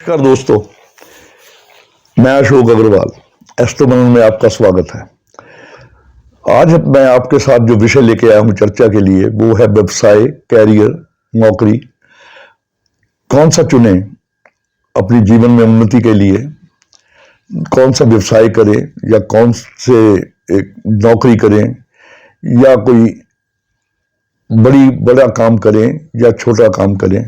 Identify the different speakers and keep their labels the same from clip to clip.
Speaker 1: नमस्कार दोस्तों, मैं अशोक अग्रवाल एस्ट्रो मनन में आपका स्वागत है। आज मैं आपके साथ जो विषय लेके आया हूं चर्चा के लिए वो है व्यवसाय, कैरियर, नौकरी। कौन सा चुने अपनी जीवन में उन्नति के लिए, कौन सा व्यवसाय करें या कौन से एक नौकरी करें या कोई बड़ा काम करें या छोटा काम करें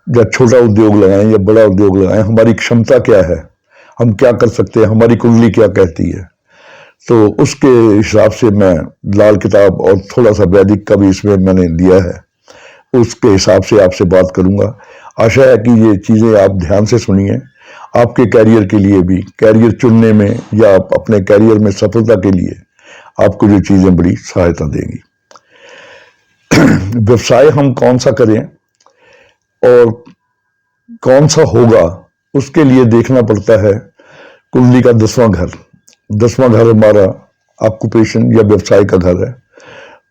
Speaker 1: या छोटा उद्योग लगाएं या बड़ा उद्योग लगाएं। हमारी क्षमता क्या है, हम क्या कर सकते हैं, हमारी कुंडली क्या कहती है। तो उसके हिसाब से मैं लाल किताब और थोड़ा सा वैदिक का भी इसमें मैंने दिया है, उसके हिसाब से आपसे बात करूंगा। आशा है कि ये चीज़ें आप ध्यान से सुनिए, आपके कैरियर के लिए भी, कैरियर चुनने में या अपने कैरियर में सफलता के लिए आपको जो चीज़ें बड़ी सहायता देंगी। व्यवसाय हम कौन सा करें और कौन सा होगा, उसके लिए देखना पड़ता है कुंडली का 10वां घर। 10वां घर हमारा ऑक्यूपेशन या व्यवसाय का घर है।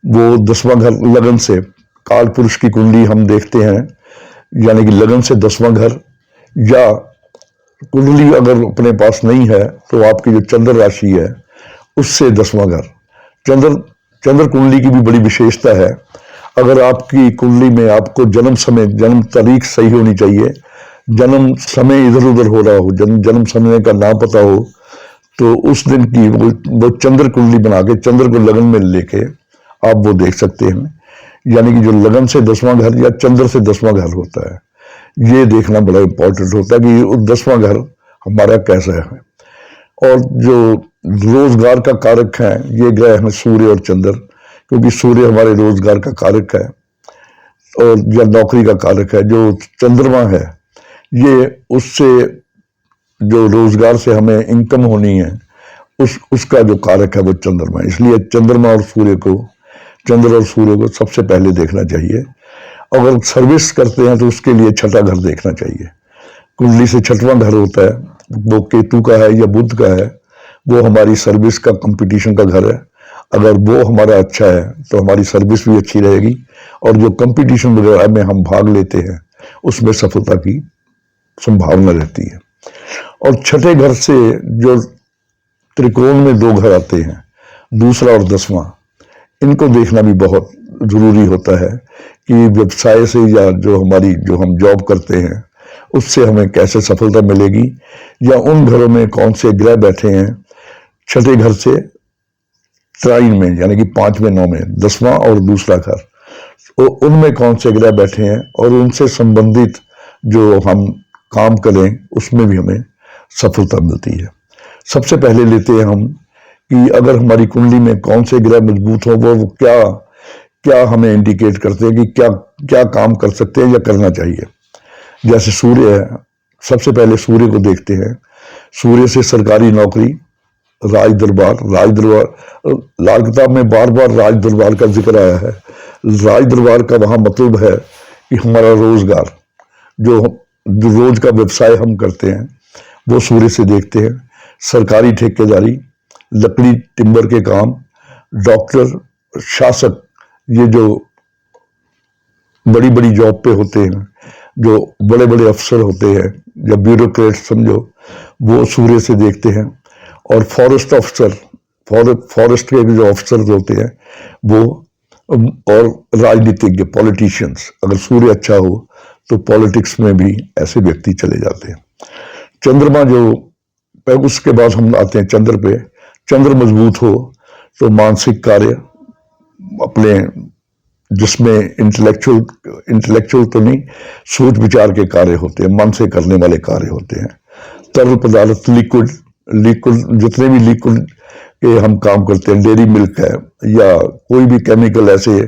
Speaker 1: वो 10वां घर लगन से, काल पुरुष की कुंडली हम देखते हैं, यानी कि लगन से 10वां घर, या कुंडली अगर अपने पास नहीं है तो आपकी जो चंद्र राशि है उससे 10वां घर। चंद्र कुंडली की भी बड़ी विशेषता है। अगर आपकी कुंडली में आपको जन्म समय, जन्म तारीख सही होनी चाहिए, जन्म समय इधर उधर हो रहा हो, जन्म समय का ना पता हो, तो उस दिन की वो चंद्र कुंडली बना के चंद्र को लगन में लेके आप वो देख सकते हैं। यानी कि जो लगन से 10वां घर या चंद्र से 10वां घर होता है, ये देखना बड़ा इंपॉर्टेंट होता है कि 10वां घर हमारा कैसा है। और जो रोजगार का कारक है, ये ग्रह है सूर्य और चंद्र, क्योंकि सूर्य हमारे रोजगार का कारक है और या नौकरी का कारक है। जो चंद्रमा है ये उससे जो रोजगार से हमें इनकम होनी है उसका जो कारक है वो चंद्रमा है। इसलिए चंद्रमा और सूर्य को, चंद्र और सूर्य को सबसे पहले देखना चाहिए। अगर सर्विस करते हैं तो उसके लिए छठा घर देखना चाहिए। कुंडली से छठवां घर होता है, वो केतु का है या बुध का है, वो हमारी सर्विस का, कंपटीशन का घर है। अगर वो हमारा अच्छा है तो हमारी सर्विस भी अच्छी रहेगी और जो कंपटीशन वगैरह में हम भाग लेते हैं उसमें सफलता की संभावना रहती है। और छठे घर से जो त्रिकोण में 2 घर आते हैं, दूसरा और 10वां, इनको देखना भी बहुत जरूरी होता है कि व्यवसाय से या जो हम जॉब करते हैं उससे हमें कैसे सफलता मिलेगी, या उन घरों में कौन से ग्रह बैठे हैं छठे घर से ट्राइन में, यानी कि 5वें 9वें, 10वां और दूसरा घर, तो उनमें कौन से ग्रह बैठे हैं और उनसे संबंधित जो हम काम करें उसमें भी हमें सफलता मिलती है। सबसे पहले लेते हैं हम कि अगर हमारी कुंडली में कौन से ग्रह मजबूत हो, वो क्या क्या हमें इंडिकेट करते हैं कि क्या क्या काम कर सकते हैं या करना चाहिए। जैसे सूर्य है, सबसे पहले सूर्य को देखते हैं। सूर्य से सरकारी नौकरी, राज दरबार, लाल किताब में बार बार राज दरबार का जिक्र आया है। राज दरबार का वहां मतलब है कि हमारा रोजगार, जो रोज का व्यवसाय हम करते हैं वो सूर्य से देखते हैं। सरकारी ठेकेदारी, लकड़ी टिम्बर के काम, डॉक्टर, शासक, ये जो बड़ी बड़ी जॉब पे होते हैं, जो बड़े बड़े अफसर होते हैं या ब्यूरोक्रेट समझो, वो सूर्य से देखते हैं। और फॉरेस्ट अफसर, फॉरेस्ट के जो अफसर होते हैं वो, और राजनीतिज्ञ, पॉलिटिशियंस, अगर सूर्य अच्छा हो तो पॉलिटिक्स में भी ऐसे व्यक्ति चले जाते हैं। चंद्रमा जो, उसके बाद हम आते हैं चंद्र पे। चंद्र मजबूत हो तो मानसिक कार्य अपने, जिसमें इंटेलेक्चुअल तो नहीं, सोच विचार के कार्य होते हैं, मन से करने वाले कार्य होते हैं। तरल पदार्थ, लिक्विड जितने भी लिक्विड के हम काम करते हैं, डेयरी मिल्क है या कोई भी केमिकल ऐसे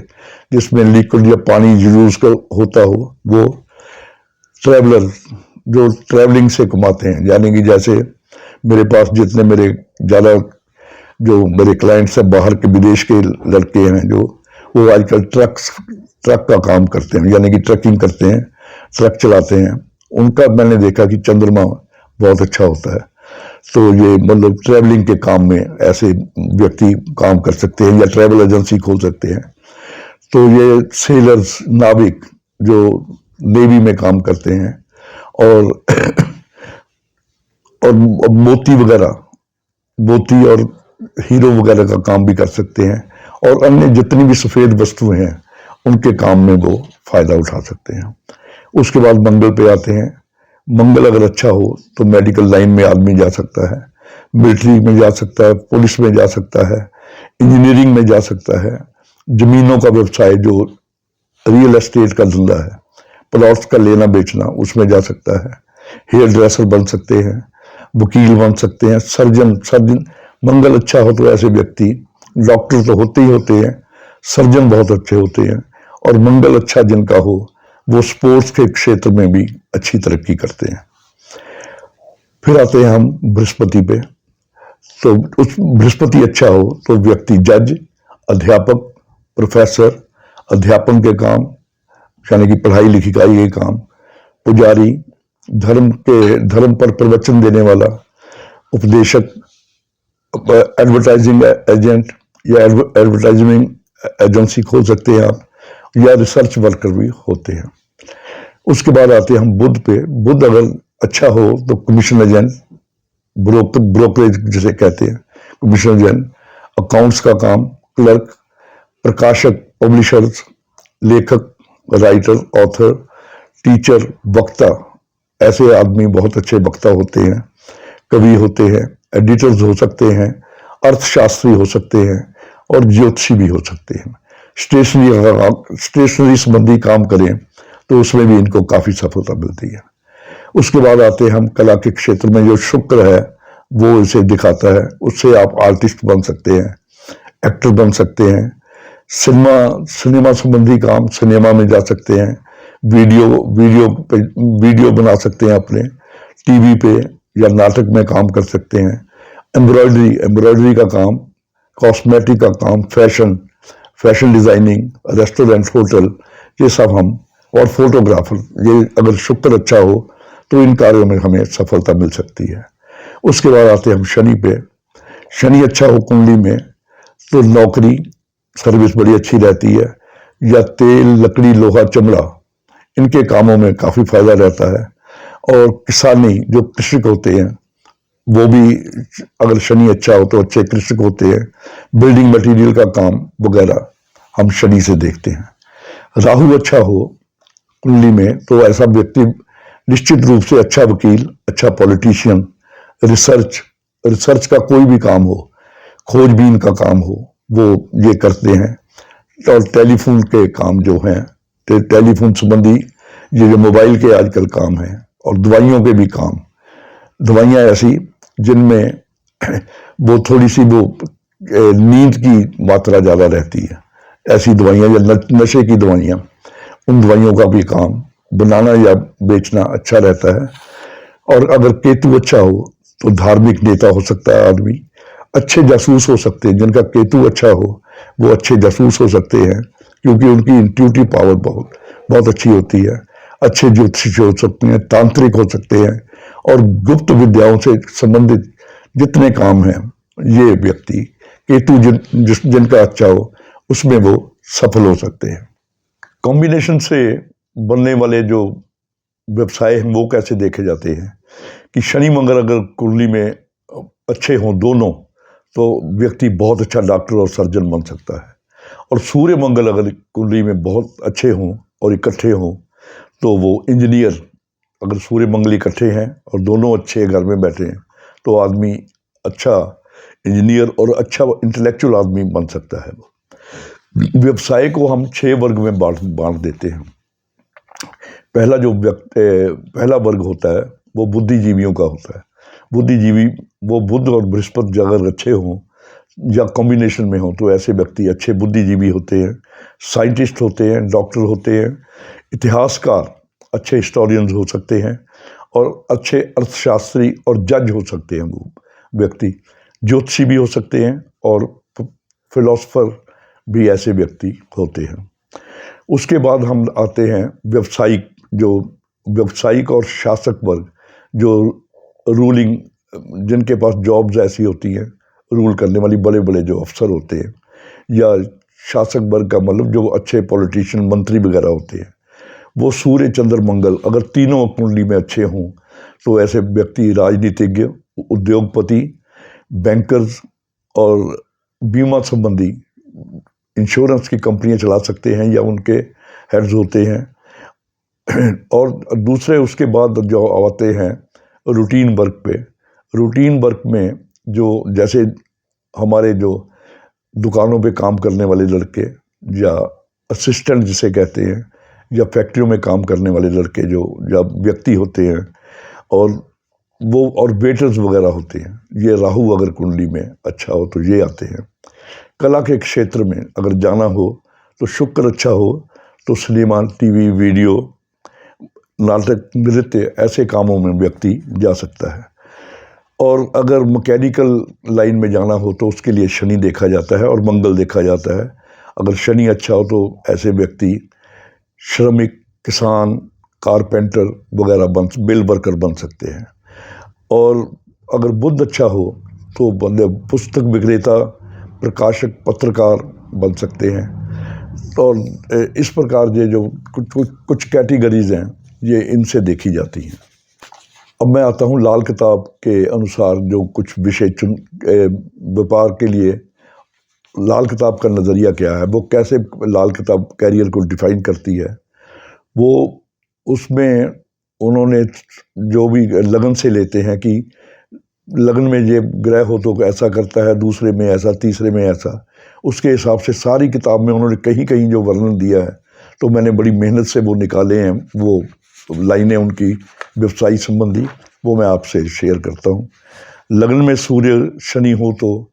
Speaker 1: जिसमें लिक्विड या पानी यूज होता हो, वो ट्रैवलर जो ट्रैवलिंग से कमाते हैं। यानी कि जैसे मेरे पास जितने जो मेरे क्लाइंट्स हैं बाहर के, विदेश के लड़के हैं, जो वो आजकल ट्रक का काम करते हैं, यानी कि ट्रकिंग करते हैं, ट्रक चलाते हैं। उनका मैंने देखा कि चंद्रमा बहुत अच्छा होता है। तो ये मतलब ट्रैवलिंग के काम में ऐसे व्यक्ति काम कर सकते हैं या ट्रैवल एजेंसी खोल सकते हैं। तो ये सेलर्स, नाविक जो नेवी में काम करते हैं, और और मोती वगैरह, मोती और हीरो वगैरह का काम भी कर सकते हैं, और अन्य जितनी भी सफ़ेद वस्तुएं हैं उनके काम में वो फायदा उठा सकते हैं। उसके बाद मंगल पे आते हैं। मंगल अगर अच्छा हो तो मेडिकल लाइन में आदमी जा सकता है, मिलिट्री में जा सकता है, पुलिस में जा सकता है, इंजीनियरिंग में जा सकता है, जमीनों का व्यवसाय जो रियल एस्टेट का धंधा है, प्लॉट्स का लेना बेचना, उसमें जा सकता है, हेयर ड्रेसर बन सकते हैं, वकील बन सकते हैं, सर्जन सर्जन मंगल अच्छा हो तो ऐसे व्यक्ति, डॉक्टर तो होते ही होते हैं, सर्जन बहुत अच्छे होते हैं, और मंगल अच्छा जिनका हो वो स्पोर्ट्स के क्षेत्र में भी अच्छी तरक्की करते हैं। फिर आते हैं हम बृहस्पति पे। तो उस बृहस्पति अच्छा हो तो व्यक्ति जज, अध्यापक, प्रोफेसर, अध्यापन के काम यानी कि पढ़ाई लिखाई के काम, पुजारी, धर्म पर प्रवचन देने वाला, उपदेशक, एडवर्टाइजिंग एजेंट या एडवर्टाइजिंग एजेंसी खोल सकते हैं आप, या रिसर्च वर्कर भी होते हैं। उसके बाद आते हैं हम बुध पे। बुध अगर अच्छा हो तो कमीशन एजेंट, ब्रोकरेज जिसे कहते हैं, कमीशन एजेंट, अकाउंट्स का काम, क्लर्क, प्रकाशक, पब्लिशर्स, लेखक, राइटर, ऑथर, टीचर, वक्ता, ऐसे आदमी बहुत अच्छे वक्ता होते हैं, कवि होते हैं, एडिटर्स हो सकते हैं, अर्थशास्त्री हो सकते हैं, और ज्योतिषी भी हो सकते हैं। स्टेशनरी संबंधी काम करें तो उसमें भी इनको काफी सफलता मिलती है। उसके बाद आते हैं हम कला के क्षेत्र में। जो शुक्र है वो इसे दिखाता है, उससे आप आर्टिस्ट बन सकते हैं, एक्टर बन सकते हैं, सिनेमा संबंधी काम, सिनेमा में जा सकते हैं, वीडियो बना सकते हैं, अपने टीवी पे या नाटक में काम कर सकते हैं, एम्ब्रॉयडरी का काम, कॉस्मेटिक का काम, फैशन डिजाइनिंग, रेस्टोरेंट, होटल, ये सब हम, और फोटोग्राफर, ये अगर शुक्र अच्छा हो तो इन कार्यों में हमें सफलता मिल सकती है। उसके बाद आते हैं हम शनि पे। शनि अच्छा हो कुंडली में तो नौकरी, सर्विस बड़ी अच्छी रहती है, या तेल, लकड़ी, लोहा, चमड़ा, इनके कामों में काफी फायदा रहता है। और किसानी, जो कृषक होते हैं वो भी अगर शनि अच्छा हो तो अच्छे कृषक होते हैं। बिल्डिंग मटेरियल का काम वगैरह हम शनि से देखते हैं। राहु अच्छा हो कुंडली में तो ऐसा व्यक्ति निश्चित रूप से अच्छा वकील, अच्छा पॉलिटिशियन, रिसर्च का कोई भी काम हो, खोजबीन का काम हो, वो ये करते हैं। और टेलीफोन के काम जो हैं, टेलीफोन संबंधी ये जो मोबाइल के आजकल काम हैं, और दवाइयों के भी काम, दवाइयाँ ऐसी जिनमें वो थोड़ी सी वो नींद की मात्रा ज़्यादा रहती है, ऐसी दवाइयाँ, या नशे की दवाइयाँ, उन दवाइयों का भी काम बनाना या बेचना अच्छा रहता है। और अगर केतु अच्छा हो तो धार्मिक नेता हो सकता है आदमी, अच्छे जासूस हो सकते हैं। जिनका केतु अच्छा हो वो अच्छे जासूस हो सकते हैं, क्योंकि उनकी इंट्यूटिव पावर बहुत अच्छी होती है। अच्छे ज्योतिषी हो सकते हैं, तांत्रिक हो सकते हैं, और गुप्त विद्याओं से संबंधित जितने काम हैं, ये व्यक्ति केतु जिनका अच्छा हो उसमें वो सफल हो सकते हैं। कॉम्बिनेशन से बनने वाले जो व्यवसाय हैं वो कैसे देखे जाते हैं कि शनि मंगल अगर कुंडली में अच्छे हों दोनों, तो व्यक्ति बहुत अच्छा डॉक्टर और सर्जन बन सकता है। और सूर्य मंगल अगर कुंडली में बहुत अच्छे हों और इकट्ठे हों तो वो इंजीनियर, अगर सूर्य मंगल इकट्ठे हैं और दोनों अच्छे घर में बैठे हैं तो आदमी अच्छा इंजीनियर और अच्छा इंटेलेक्चुअल आदमी बन सकता है। व्यवसाय को हम 6 वर्ग में बांट देते हैं। पहला वर्ग होता है वो बुद्धिजीवियों का होता है। बुद्धिजीवी वो बुध और बृहस्पति अगर अच्छे हों या कॉम्बिनेशन में हो तो ऐसे व्यक्ति अच्छे बुद्धिजीवी होते हैं, साइंटिस्ट होते हैं, डॉक्टर होते हैं, इतिहासकार, अच्छे हिस्टोरियंस हो सकते हैं, और अच्छे अर्थशास्त्री और जज हो सकते हैं वो व्यक्ति। ज्योतिषी भी हो सकते हैं और फिलोसफर भी ऐसे व्यक्ति होते हैं। उसके बाद हम आते हैं व्यावसायिक और शासक वर्ग, जो रूलिंग, जिनके पास जॉब्स ऐसी होती हैं, रूल करने वाली बड़े बड़े जो अफसर होते हैं, या शासक वर्ग का मतलब जो अच्छे पॉलिटिशियन, मंत्री वगैरह होते हैं, वो सूर्य, चंद्र, मंगल अगर तीनों कुंडली में अच्छे हों तो ऐसे व्यक्ति राजनीतिज्ञ, उद्योगपति, बैंकर्स और बीमा संबंधी इंश्योरेंस की कंपनियां चला सकते हैं या उनके हेड्स होते हैं। और दूसरे उसके बाद जो आते हैं रूटीन वर्क पे, रूटीन वर्क में जो जैसे हमारे जो दुकानों पे काम करने वाले लड़के या असिस्टेंट जिसे कहते हैं, या फैक्ट्रियों में काम करने वाले लड़के जो या व्यक्ति होते हैं, और वेटर्स वगैरह होते हैं, ये राहु अगर कुंडली में अच्छा हो तो ये आते हैं। कला के क्षेत्र में अगर जाना हो तो शुक्र अच्छा हो तो सिनेमा, टीवी, वीडियो, नाटक, नृत्य, ऐसे कामों में व्यक्ति जा सकता है। और अगर मैकेनिकल लाइन में जाना हो तो उसके लिए शनि देखा जाता है और मंगल देखा जाता है। अगर शनि अच्छा हो तो ऐसे व्यक्ति श्रमिक, किसान, कारपेंटर वगैरह मिल वर्कर बन सकते हैं। और अगर बुध अच्छा हो तो बंदे पुस्तक विक्रेता, प्रकाशक, पत्रकार बन सकते हैं। और इस प्रकार ये जो कुछ कैटेगरीज हैं ये इनसे देखी जाती हैं। अब मैं आता हूँ लाल किताब के अनुसार जो कुछ विषय व्यापार के लिए लाल किताब का नज़रिया क्या है, वो कैसे लाल किताब कैरियर को डिफाइन करती है। वो उसमें उन्होंने जो भी लगन से लेते हैं कि लगन में ये ग्रह हो तो ऐसा करता है, दूसरे में ऐसा, तीसरे में ऐसा, उसके हिसाब से सारी किताब में उन्होंने कहीं कहीं जो वर्णन दिया है तो मैंने बड़ी मेहनत से वो निकाले हैं, वो लाइनें उनकी व्यवसाय संबंधी, वो मैं आपसे शेयर करता हूँ। लगन में सूर्य शनि हो तो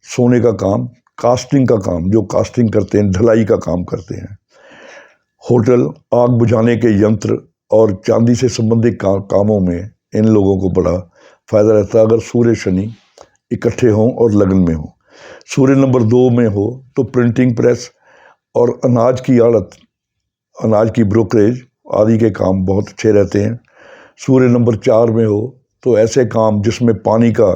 Speaker 1: सोने का काम, कास्टिंग का काम, जो कास्टिंग करते हैं, ढलाई का काम करते हैं, होटल, आग बुझाने के यंत्र और चांदी से संबंधित कामों में इन लोगों को बड़ा फायदा रहता है अगर सूर्य शनि इकट्ठे हों और लगन में हो। सूर्य नंबर 2 में हो तो प्रिंटिंग प्रेस और अनाज की आड़त, अनाज की ब्रोकरेज आदि के काम बहुत अच्छे रहते हैं। सूर्य नंबर 4 में हो तो ऐसे काम जिसमें पानी का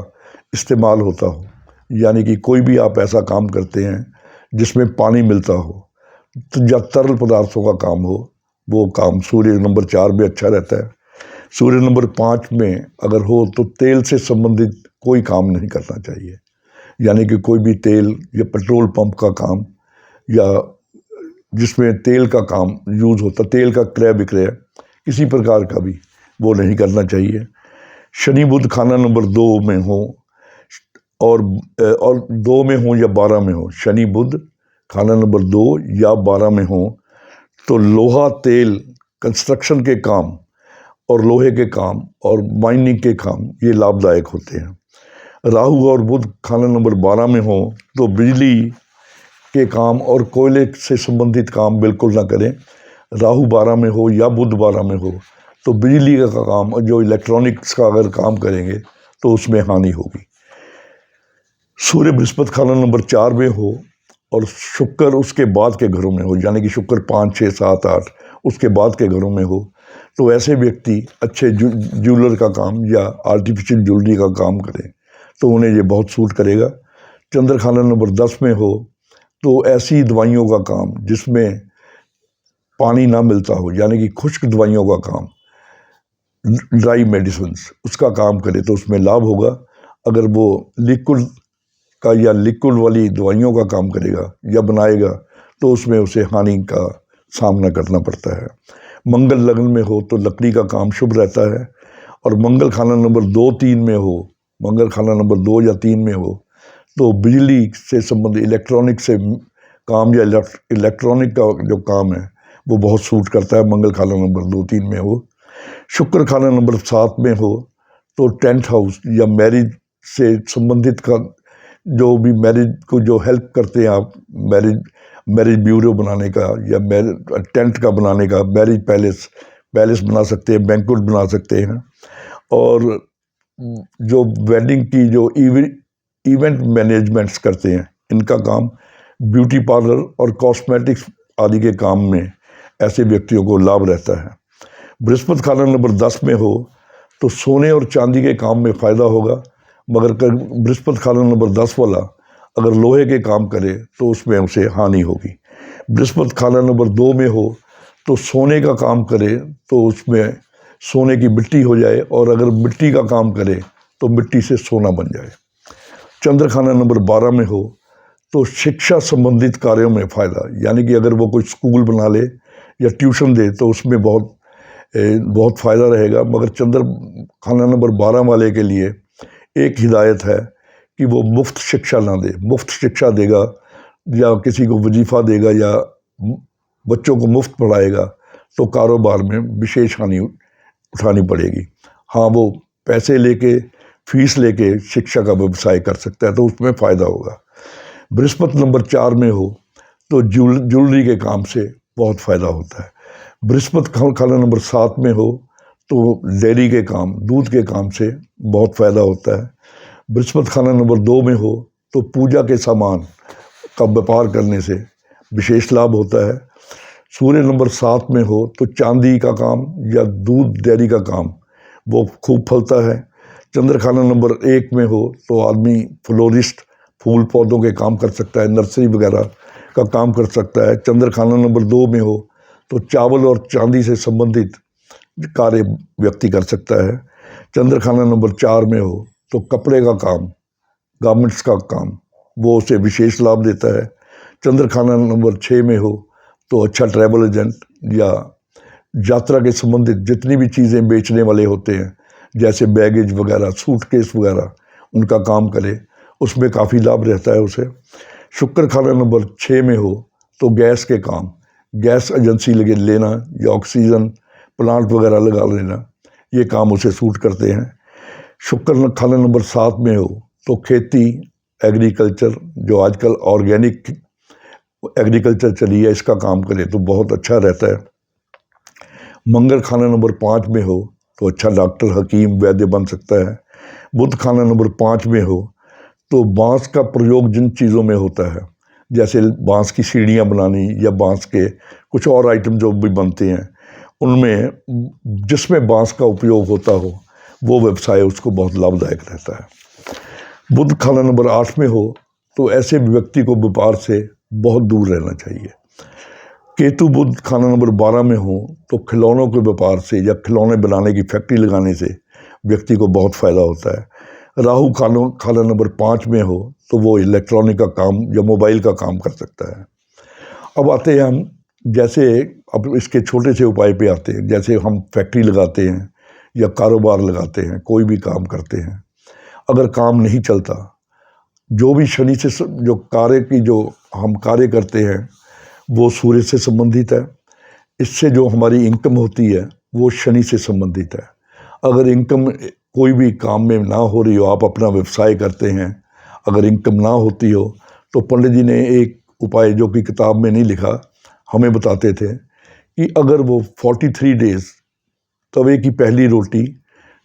Speaker 1: इस्तेमाल होता हो, यानी कि कोई भी आप ऐसा काम करते हैं जिसमें पानी मिलता हो या तरल पदार्थों का काम हो, वो काम सूर्य नंबर 4 में अच्छा रहता है। सूर्य नंबर 5 में अगर हो तो तेल से संबंधित कोई काम नहीं करना चाहिए, यानी कि कोई भी तेल या पेट्रोल पंप का काम या जिसमें तेल का काम यूज़ होता, तेल का क्रय विक्रय किसी प्रकार का भी वो नहीं करना चाहिए। शनि बुध खाना नंबर 2 में हो और 2 में हो या 12 में हो, शनि बुध खाना नंबर 2 या 12 में हो तो लोहा, तेल, कंस्ट्रक्शन के काम और लोहे के काम और माइनिंग के काम ये लाभदायक होते हैं। राहु और बुध खाना नंबर 12 में हो तो बिजली के काम और कोयले से संबंधित काम बिल्कुल ना करें। राहु 12 में हो या बुध 12 में हो तो बिजली का काम और जो इलेक्ट्रॉनिक्स का अगर काम करेंगे तो उसमें हानि होगी। सूर्य बृहस्पति खाना नंबर 4 में हो और शुक्र उसके बाद के घरों में हो, यानी कि शुक्र 5, 6, 7, 8 उसके बाद के घरों में हो तो ऐसे व्यक्ति अच्छे ज्वेलर का काम या आर्टिफिशियल ज्वेलरी का काम करें तो उन्हें ये बहुत सूट करेगा। चंद्र खाना नंबर 10 में हो तो ऐसी दवाइयों का काम जिसमें पानी ना मिलता हो, यानी कि खुश्क दवाइयों का काम, ड्राई मेडिसिन्स, उसका काम करे तो उसमें लाभ होगा। अगर वो लिक्विड का या लिक्विड वाली दवाइयों का काम करेगा या बनाएगा तो उसमें उसे हानि का सामना करना पड़ता है। मंगल लगन में हो तो लकड़ी का काम शुभ रहता है। और मंगल खाना नंबर 2, 3 में हो, मंगल खाना नंबर 2 या 3 में हो तो बिजली से संबंधित इलेक्ट्रॉनिक से काम या इलेक्ट्रॉनिक का जो काम है वो बहुत सूट करता है, मंगल खाना नंबर 2, 3 में हो। शुक्र खाना नंबर 7 में हो तो टेंट हाउस या मैरिज से संबंधित का जो भी मैरिज को जो हेल्प करते हैं आप, मैरिज ब्यूरो बनाने का या टेंट का बनाने का, मैरिज पैलेस बना सकते हैं, बैंक्वेट बना सकते हैं। और जो वेडिंग की जो इवेंट मैनेजमेंट्स करते हैं इनका काम, ब्यूटी पार्लर और कॉस्मेटिक्स आदि के काम में ऐसे व्यक्तियों को लाभ रहता है। बृहस्पति खाना नंबर 10 में हो तो सोने और चांदी के काम में फ़ायदा होगा, मगर बृहस्पति खाना नंबर 10 वाला अगर लोहे के काम करे तो उसमें उसे हानि होगी। बृहस्पति खाना नंबर 2 में हो तो सोने का काम करे तो उसमें सोने की मिट्टी हो जाए, और अगर मिट्टी का काम करे तो मिट्टी से सोना बन जाए। चंद्र खाना नंबर 12 में हो तो शिक्षा संबंधित कार्यों में फ़ायदा, यानी कि अगर वो कोई स्कूल बना ले या ट्यूशन दे तो उसमें बहुत फ़ायदा रहेगा। मगर चंद्र खाना नंबर 12 वाले के लिए एक हिदायत है कि वो मुफ्त शिक्षा ना दे। मुफ्त शिक्षा देगा या किसी को वजीफ़ा देगा या बच्चों को मुफ्त पढ़ाएगा तो कारोबार में विशेष हानि उठानी पड़ेगी। हाँ, वो पैसे लेके, फीस लेके शिक्षा का व्यवसाय कर सकता है तो उसमें फ़ायदा होगा। बृहस्पति नंबर 4 में हो तो ज्वेलरी के काम से बहुत फ़ायदा होता है। बृहस्पति खाना नंबर 7 में हो तो डेयरी के काम, दूध के काम से बहुत फ़ायदा होता है। बृहस्पति खाना नंबर 2 में हो तो पूजा के सामान का व्यापार करने से विशेष लाभ होता है। सूर्य नंबर 7 में हो तो चांदी का काम या दूध डेयरी का काम वो खूब फलता है। चंद्र खाना नंबर 1 में हो तो आदमी फ्लोरिस्ट, फूल पौधों के काम कर सकता है, नर्सरी वगैरह का काम कर सकता है। चंद्र खाना नंबर 2 में हो तो चावल और चांदी से संबंधित कार्य व्यक्ति कर सकता है। चंद्र खाना नंबर 4 में हो तो कपड़े का काम, गारमेंट्स का काम, वो उसे विशेष लाभ देता है। चंद्र खाना नंबर 6 में हो तो अच्छा ट्रैवल एजेंट या यात्रा के संबंधित जितनी भी चीज़ें बेचने वाले होते हैं, जैसे बैगेज वगैरह, सूटकेस वगैरह, उनका काम करे, उसमें काफ़ी लाभ रहता है उसे। शुक्र खाना नंबर 6 में हो तो गैस के काम, गैस एजेंसी लगे लेना या ऑक्सीजन प्लांट वगैरह लगा लेना, ये काम उसे सूट करते हैं। शुक्र खाना नंबर 7 में हो तो खेती, एग्रीकल्चर, जो आजकल ऑर्गेनिक एग्रीकल्चर चली है, इसका काम करे तो बहुत अच्छा रहता है। मंगल खाना नंबर 5 में हो तो अच्छा डॉक्टर, हकीम, वैद्य बन सकता है। बुध खाना नंबर 5 में हो तो बांस का प्रयोग जिन चीज़ों में होता है, जैसे बांस की सीढ़ियाँ बनानी या बांस के कुछ और आइटम जो भी बनते हैं, उनमें जिसमें बांस का उपयोग होता हो वो व्यवसाय उसको बहुत लाभदायक रहता है। बुध खाना नंबर 8 में हो तो ऐसे व्यक्ति को व्यापार से बहुत दूर रहना चाहिए। केतु बुध खाना नंबर 12 में हो तो खिलौनों के व्यापार से या खिलौने बनाने की फैक्ट्री लगाने से व्यक्ति को बहुत फ़ायदा होता है। राहु खाना नंबर 5 में हो तो वो इलेक्ट्रॉनिक का काम या मोबाइल का काम कर सकता है। अब आते हैं हम, जैसे अब इसके छोटे से उपाय पे आते हैं। जैसे हम फैक्ट्री लगाते हैं या कारोबार लगाते हैं, कोई भी काम करते हैं, अगर काम नहीं चलता, जो भी शनि से जो कार्य की जो हम कार्य करते हैं वो सूर्य से संबंधित है। इससे जो हमारी इनकम होती है वो शनि से संबंधित है। अगर इनकम कोई भी काम में ना हो रही हो, आप अपना व्यवसाय करते हैं, अगर इनकम ना होती हो तो पंडित जी ने एक उपाय जो कि किताब में नहीं लिखा, हमें बताते थे कि अगर वो 43 डेज तवे की पहली रोटी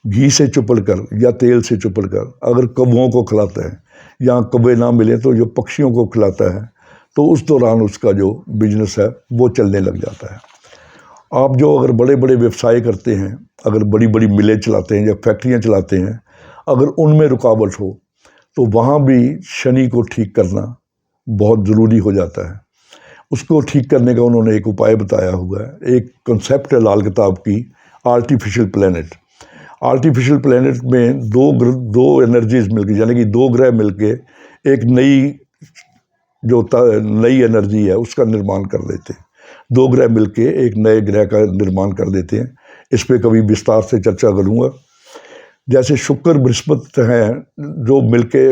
Speaker 1: घी से चुपड़ कर या तेल से चुपड़ कर अगर कौवों को खिलाता है, या कौवे ना मिले तो जो पक्षियों को खिलाता है, तो उस दौरान उसका जो बिजनेस है वो चलने लग जाता है। आप जो अगर बड़े बड़े व्यवसाय करते हैं, अगर बड़ी बड़ी मिलें चलाते हैं या फैक्ट्रियाँ चलाते हैं, अगर उनमें रुकावट हो तो वहाँ भी शनि को ठीक करना बहुत ज़रूरी हो जाता है। उसको ठीक करने का उन्होंने एक उपाय बताया हुआ है। एक कंसेप्ट है लाल किताब की, आर्टिफिशियल प्लैनेट। आर्टिफिशियल प्लैनेट में दो एनर्जीज मिलकर, यानी कि दो ग्रह मिलके एक नई एनर्जी है उसका निर्माण कर देते हैं। दो ग्रह मिलके एक नए ग्रह का निर्माण कर देते हैं। इस पे कभी विस्तार से चर्चा करूँगा। जैसे शुक्र बृहस्पति हैं जो मिलके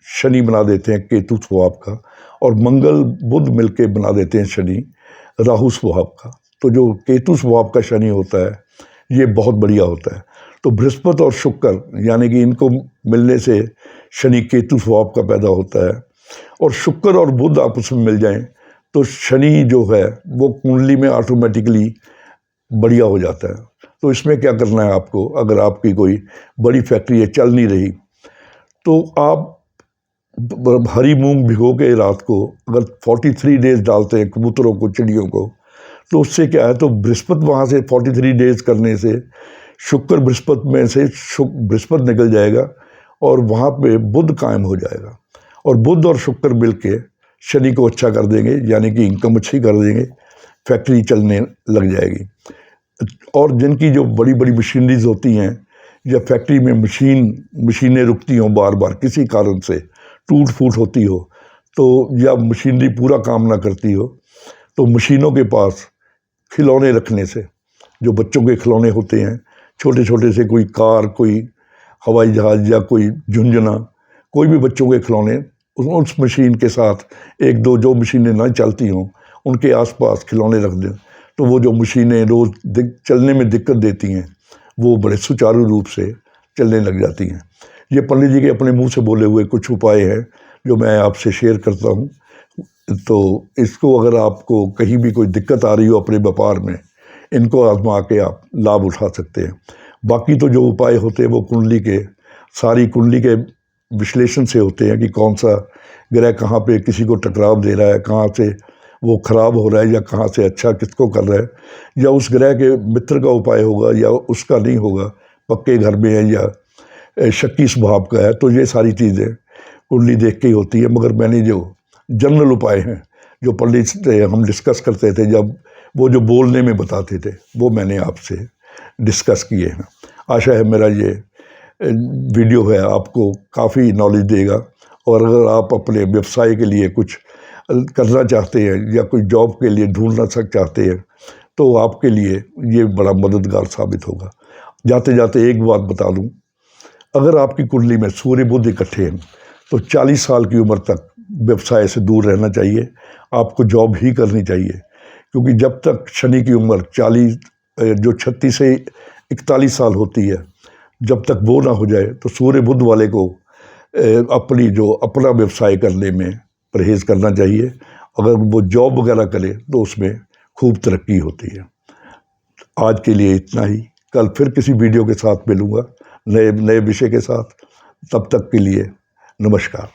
Speaker 1: शनि बना देते हैं केतु स्वभाव का, और मंगल बुध मिलके बना देते हैं शनि राहु स्वभाव का। तो जो केतु स्वभाव का शनि होता है ये बहुत बढ़िया होता है। तो बृहस्पति और शुक्र यानी कि इनको मिलने से शनि केतु स्वभाव का पैदा होता है, और शुक्र और बुध आपस में मिल जाएं तो शनि जो है वो कुंडली में ऑटोमेटिकली बढ़िया हो जाता है। तो इसमें क्या करना है आपको, अगर आपकी कोई बड़ी फैक्ट्री है चल नहीं रही, तो आप हरी मूंग भिगो के रात को अगर 43 डेज डालते हैं कबूतरों को, चिड़ियों को, तो उससे क्या है, तो बृहस्पति वहाँ से 43 डेज करने से शुक्र बृहस्पति में से बृहस्पति निकल जाएगा और वहाँ पे बुध कायम हो जाएगा, और बुध और शुक्र मिलके शनि को अच्छा कर देंगे, यानी कि इनकम अच्छी कर देंगे, फैक्ट्री चलने लग जाएगी। और जिनकी जो बड़ी बड़ी मशीनरीज होती हैं या फैक्ट्री में मशीनें रुकती हों बार बार किसी कारण से, टूट फूट होती हो तो, या मशीनरी पूरा काम ना करती हो, तो मशीनों के पास खिलौने रखने से, जो बच्चों के खिलौने होते हैं छोटे छोटे से, कोई कार, कोई हवाई जहाज़ या कोई झुंझुना, कोई भी बच्चों के खिलौने, उस मशीन के साथ एक दो जो मशीनें ना चलती हों उनके आसपास खिलौने रख दें, तो वो जो मशीनें रोज़ चलने में दिक्कत देती हैं वो बड़े सुचारू रूप से चलने लग जाती हैं। ये पंडित जी के अपने मुंह से बोले हुए कुछ उपाय हैं जो मैं आपसे शेयर करता हूँ। तो इसको अगर आपको कहीं भी कोई दिक्कत आ रही हो अपने व्यापार में, इनको आजमा के आप लाभ उठा सकते हैं। बाकी तो जो उपाय होते हैं वो सारी कुंडली के विश्लेषण से होते हैं कि कौन सा ग्रह कहाँ पे किसी को टकराव दे रहा है, कहाँ से वो खराब हो रहा है या कहाँ से अच्छा किसको कर रहा है, या उस ग्रह के मित्र का उपाय होगा या उसका नहीं होगा, पक्के घर में है या शक्की स्वभाव का है, तो ये सारी चीज़ें कुंडली देख के ही होती है। मगर मैंने जो जनरल उपाय हैं जो पंडित से हम डिस्कस करते थे, जब वो जो बोलने में बताते थे, वो मैंने आपसे डिस्कस किए हैं। आशा है मेरा ये वीडियो है आपको काफ़ी नॉलेज देगा, और अगर आप अपने व्यवसाय के लिए कुछ करना चाहते हैं या कोई जॉब के लिए ढूंढना चाहते हैं तो आपके लिए ये बड़ा मददगार साबित होगा। जाते जाते एक बात बता दूं, अगर आपकी कुंडली में सूर्य बुध इकट्ठे हैं तो 40 साल की उम्र तक व्यवसाय से दूर रहना चाहिए, आपको जॉब ही करनी चाहिए, क्योंकि जब तक शनि की उम्र 36 से 41 साल होती है, जब तक वो ना हो जाए तो सूर्य बुध वाले को अपना व्यवसाय करने में परहेज़ करना चाहिए। अगर वो जॉब वगैरह करे तो उसमें खूब तरक्की होती है। आज के लिए इतना ही, कल फिर किसी वीडियो के साथ मिलूँगा नए विषय के साथ। तब तक के लिए नमस्कार।